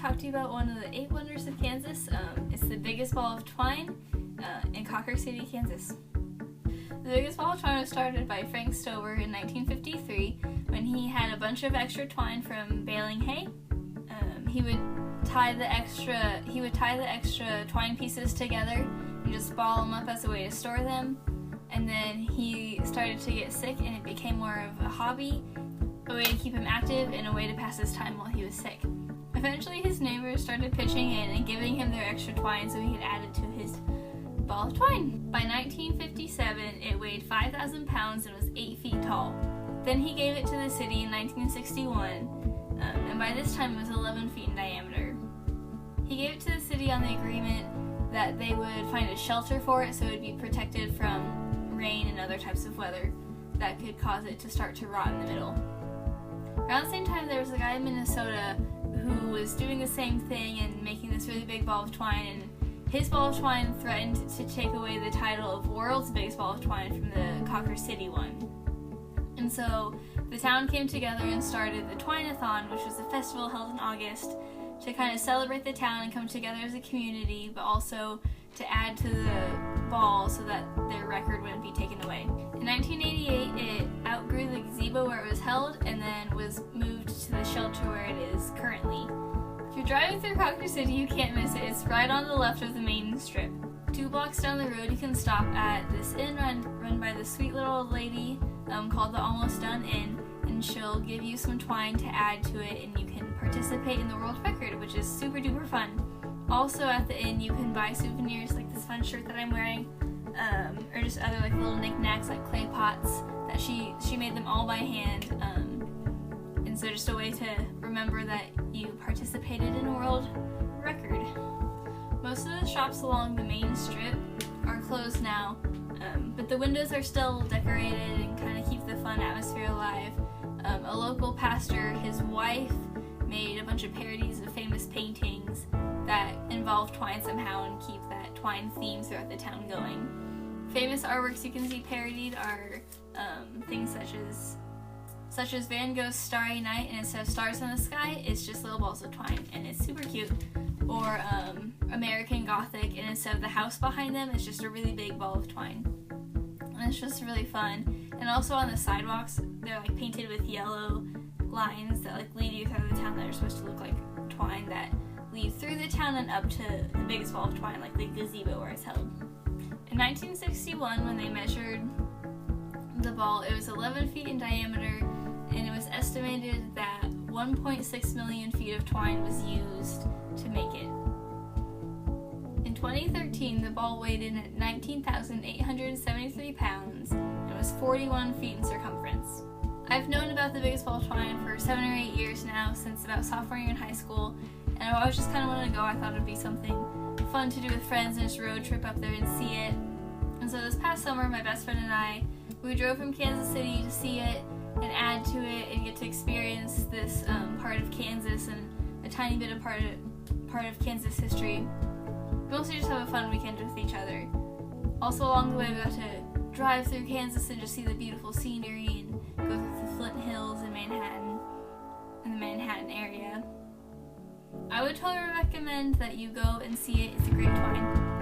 talk to you about one of the 8 wonders of Kansas. It's the biggest ball of twine in Cawker City, Kansas. The biggest ball of twine was started by Frank Stover in 1953 when he had a bunch of extra twine from baling hay. He would tie the extra twine pieces together and just ball them up as a way to store them. And then he started to get sick, and it became more of a hobby, a way to keep him active, and a way to pass his time while he was sick. Eventually, his neighbors started pitching in and giving him their extra twine so he could add it to his ball of twine. By 1957, it weighed 5,000 pounds and was 8 feet tall. Then he gave it to the city in 1961, and by this time it was 11 feet in diameter. He gave it to the city on the agreement that they would find a shelter for it so it would be protected from rain and other types of weather that could cause it to start to rot in the middle. Around the same time, there was a guy in Minnesota who was doing the same thing and making this really big ball of twine, and his ball of twine threatened to take away the title of world's biggest ball of twine from the Cawker City one. And so the town came together and started the Twine-a-thon, which was a festival held in August to kind of celebrate the town and come together as a community, but also to add to the ball so that their record wouldn't be taken away. In 1988, it outgrew the gazebo where it was held and then was moved to the shelter where it is currently. If you're driving through Cawker City, you can't miss it. It's right on the left of the main strip. 2 blocks down the road, you can stop at this inn run by this sweet little old lady called the Almost Done Inn, and she'll give you some twine to add to it, and you can participate in the world record, which is super duper fun. Also at the inn, you can buy souvenirs like this fun shirt that I'm wearing, or just other like little knickknacks like clay pots that she made them all by hand, and so just a way to remember that you participated in a world record. Most of the shops along the main strip are closed now, but the windows are still decorated and kind of keep the fun atmosphere alive. A local pastor, his wife, made a bunch of parodies of famous paintings that involve twine somehow and keep that twine theme throughout the town going. Famous artworks you can see parodied are things such as Van Gogh's Starry Night, and instead of stars in the sky, it's just little balls of twine, and it's super cute. Or American Gothic, and instead of the house behind them, it's just a really big ball of twine. And it's just really fun. And also on the sidewalks, they're like painted with yellow lines that like lead you through the town that are supposed to look like twine that lead through the town and up to the biggest ball of twine, like the gazebo where it's held. In 1961, when they measured the ball, it was 11 feet in diameter, and it was estimated that 1.6 million feet of twine was used to make it. In 2013, the ball weighed in at 19,873 pounds and was 41 feet in circumference. I've known about the biggest ball of twine for 7 or 8 years now, since about sophomore year in high school, and I always just kind of wanted to go. I thought it would be something fun to do with friends and just road trip up there and see it. And so this past summer, my best friend and I, we drove from Kansas City to see it and add to it and get to experience this part of Kansas and a tiny bit of part of Kansas history. Mostly just have a fun weekend with each other. Also along the way, we got to drive through Kansas and just see the beautiful scenery and go through the Flint Hills and Manhattan, in the Manhattan area. I would totally recommend that you go and see it. It's a great twine.